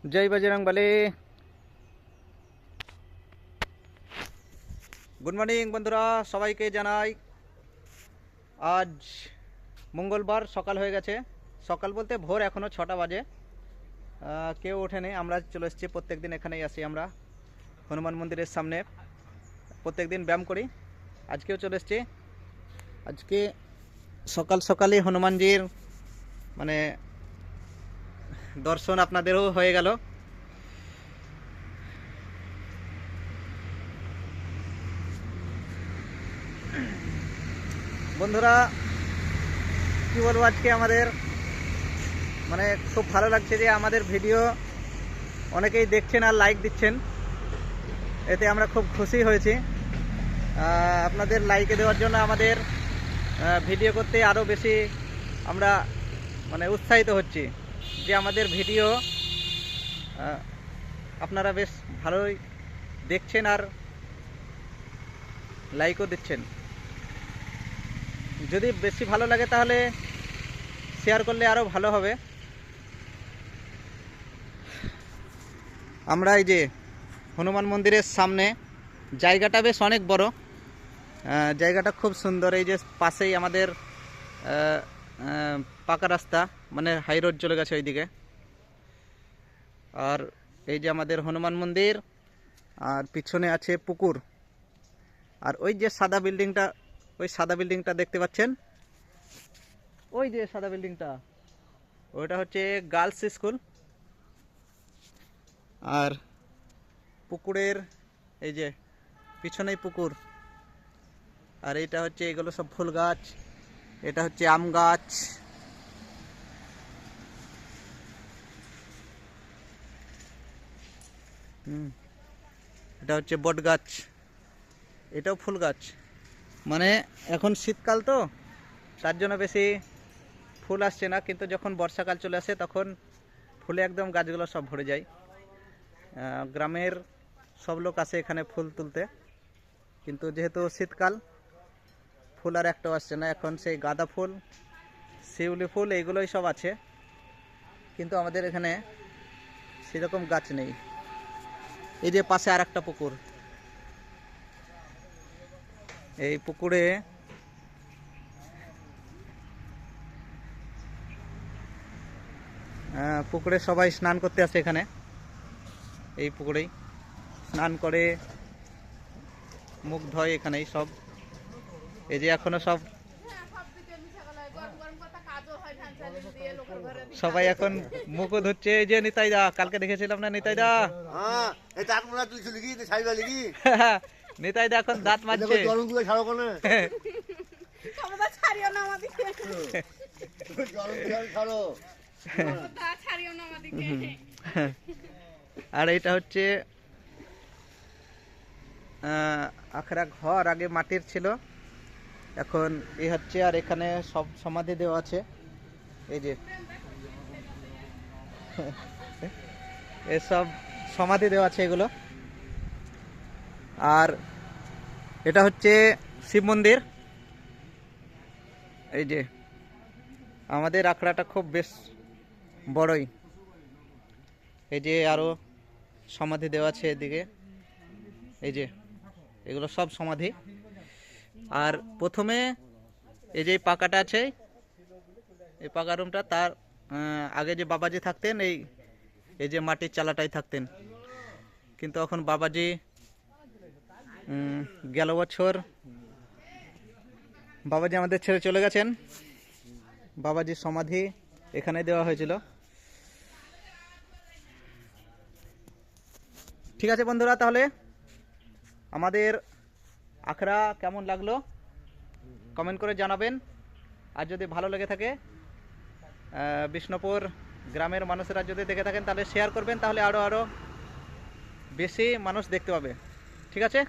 जय Bajrangbali. Good morning बंधुरा सबाइके जानाई आज मंगलवार सकाल हो गेছে सकाल बोलते भोर एखोनो 6টা বাজে কেউ ওঠেনি আমরা চলে এসেছি প্রত্যেকদিন এখানেই আসি আমরা হনুমান মন্দিরের সামনে প্রত্যেকদিন ব্যায়াম করি আজকেও চলে এসেছি আজকে সকাল সকালই হনুমানজির মানে দর্শন আপনাদেরও হয়ে গেল বন্ধুরা কি বলবো আজকে আমাদের মানে খুব ভালো লাগছে যে আমাদের ভিডিও অনেকেই দেখছেন আর লাইক দিচ্ছেন এতে আমরা খুব খুশি হয়েছি আপনাদের লাইক দেওয়ার জন্য আমাদের ভিডিও করতে আরো বেশি আমরা মানে উৎসাহিত হচ্ছি যে আমাদের ভিডিও আপনারা বেশ ভালোই দেখছেন আর লাইকও দিচ্ছেন যদি বেশি ভালো লাগে তাহলে শেয়ার করলে আরো ভালো হবে আমরা এই যে হনুমান মন্দিরের সামনে জায়গাটা বেশ অনেক বড় জায়গাটা খুব সুন্দর এই যে পাশেই আমাদের পাকা রাস্তা মানে হাই রোড চলে গেছে ওইদিকে আর এই যে আমাদের হনুমান মন্দির আর পিছনে আছে পুকুর আর ওই যে সাদা বিল্ডিংটা ওই সাদা বিল্ডিংটা দেখতে পাচ্ছেন ওই যে সাদা বিল্ডিংটা ওটা হচ্ছে গার্লস স্কুল আর পুকুরের এই যে পিছনেই পুকুর আর এটা হচ্ছে এগুলো সব ফুল গাছ এটা হচ্ছে আম গাছ এটা হচ্ছে বট গাছ এটাও ফুল গাছ মানে এখন শীতকাল তো তার জন্য বেশি ফুল আসছে না কিন্তু যখন বর্ষাকাল চলে আসে তখন ফুলে একদম গাছগুলো সব ভরে যায় গ্রামের সব লোক আসে এখানে ফুল তুলতে কিন্তু যেহেতু শীতকাল ফুল আর একটাও আসছে না এখন সেই গাঁদা ফুল শিউলি ফুল এইগুলোই সব আছে কিন্তু আমাদের এখানে সেরকম গাছ নেই এই যে পাশে আর একটা পুকুর এই পুকুরে পুকুরে সবাই স্নান করতে আসে এখানে এই পুকুরেই স্নান করে মুখ ধোয় এখানেই সব এই যে এখনো সব সবাই এখন মুখও ধুচ্ছে এই যে নিতাইদা কালকে দেখেছিলাম না নিতাইদা নিতাইদা এখন দাঁত মাজছে আর এটা হচ্ছে আখড়া ঘর আগে মাটির ছিল এখন এই হচ্ছে আর এখানে সব সমাধি দেওয়া আছে এই যে এসব সমাধি দেওয়া আছে এগুলো আর এটা হচ্ছে শিব মন্দির এই যে আমাদের আখড়াটা খুব বেশ বড়ই এই যে আরো সমাধি দেওয়া আছে এদিকে এই যে এগুলো সব সমাধি আর প্রথমে এই যে পাকাটা আছে এই পাকা রুমটা তার আগে যে বাবাজি থাকতেন এই যে মাটির চালাটাই থাকতেন কিন্তু এখন বাবাজি গেল বছর বাবাজি আমাদের ছেড়ে চলে গেছেন বাবাজির সমাধি এখানে দেওয়া হয়েছিল ঠিক আছে বন্ধুরা তাহলে আমাদের আখড়া কেমন লাগলো কমেন্ট করে জানাবেন আর যদি ভালো লেগে থাকে বিষ্ণুপুর গ্রামের মানুষেরা যদি দেখে থাকেন তাহলে শেয়ার করবেন তাহলে আরো বেশি মানুষ দেখতে পাবে ঠিক আছে।